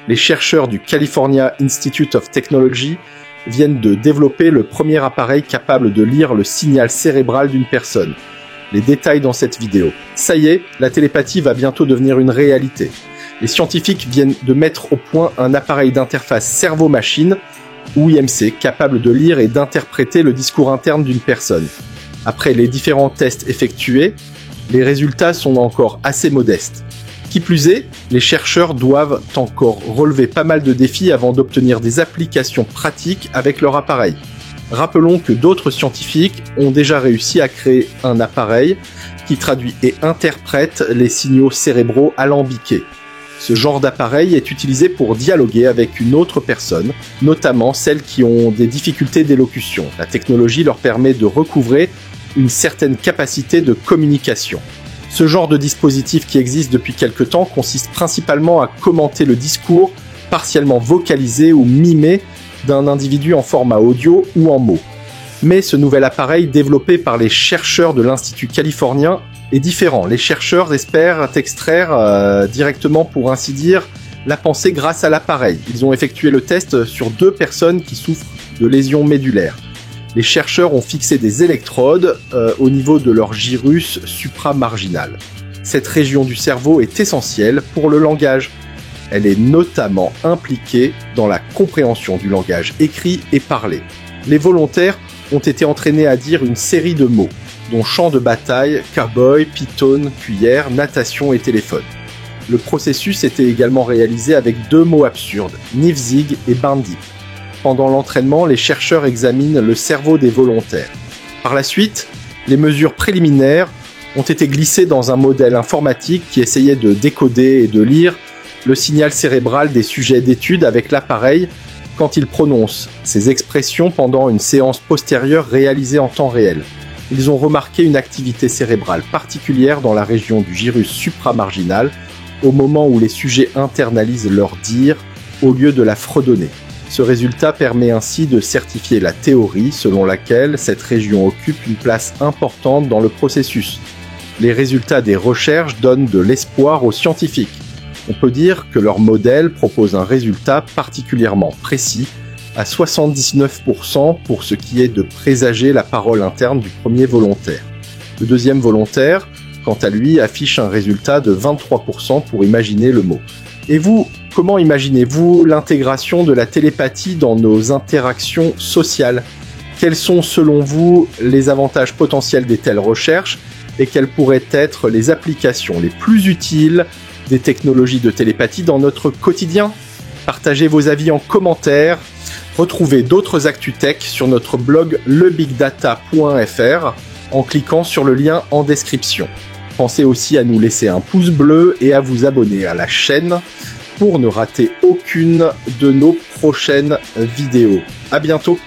Les chercheurs du California Institute of Technology viennent de développer le premier appareil capable de lire le signal cérébral d'une personne. Les détails dans cette vidéo. Ça y est, la télépathie va bientôt devenir une réalité. Les scientifiques viennent de mettre au point un appareil d'interface cerveau-machine, ou IMC, capable de lire et d'interpréter le discours interne d'une personne. Après les différents tests effectués, les résultats sont encore assez modestes. Qui plus est, les chercheurs doivent encore relever pas mal de défis avant d'obtenir des applications pratiques avec leur appareil. Rappelons que d'autres scientifiques ont déjà réussi à créer un appareil qui traduit et interprète les signaux cérébraux alambiqués. Ce genre d'appareil est utilisé pour dialoguer avec une autre personne, notamment celles qui ont des difficultés d'élocution. La technologie leur permet de recouvrer une certaine capacité de communication. Ce genre de dispositif qui existe depuis quelque temps consiste principalement à commenter le discours partiellement vocalisé ou mimé d'un individu en format audio ou en mots. Mais ce nouvel appareil développé par les chercheurs de l'Institut californien est différent. Les chercheurs espèrent extraire directement, pour ainsi dire, la pensée grâce à l'appareil. Ils ont effectué le test sur 2 personnes qui souffrent de lésions médulaires. Les chercheurs ont fixé des électrodes au niveau de leur gyrus supramarginal. Cette région du cerveau est essentielle pour le langage. Elle est notamment impliquée dans la compréhension du langage écrit et parlé. Les volontaires ont été entraînés à dire une série de mots, dont champ de bataille, cowboy, python, cuillère, natation et téléphone. Le processus était également réalisé avec 2 mots absurdes, nifzig et bandit. Pendant l'entraînement, les chercheurs examinent le cerveau des volontaires. Par la suite, les mesures préliminaires ont été glissées dans un modèle informatique qui essayait de décoder et de lire le signal cérébral des sujets d'étude avec l'appareil quand ils prononcent ces expressions pendant une séance postérieure réalisée en temps réel. Ils ont remarqué une activité cérébrale particulière dans la région du gyrus supramarginal au moment où les sujets internalisent leur dire au lieu de la fredonner. Ce résultat permet ainsi de certifier la théorie selon laquelle cette région occupe une place importante dans le processus. Les résultats des recherches donnent de l'espoir aux scientifiques. On peut dire que leur modèle propose un résultat particulièrement précis, à 79% pour ce qui est de présager la parole interne du premier volontaire. Le deuxième volontaire, quant à lui, affiche un résultat de 23% pour imaginer le mot. Et vous, comment imaginez-vous l'intégration de la télépathie dans nos interactions sociales ? Quels sont selon vous les avantages potentiels des telles recherches et quelles pourraient être les applications les plus utiles des technologies de télépathie dans notre quotidien ? Partagez vos avis en commentaire. Retrouvez d'autres actus tech sur notre blog lebigdata.fr en cliquant sur le lien en description. Pensez aussi à nous laisser un pouce bleu et à vous abonner à la chaîne pour ne rater aucune de nos prochaines vidéos. À bientôt!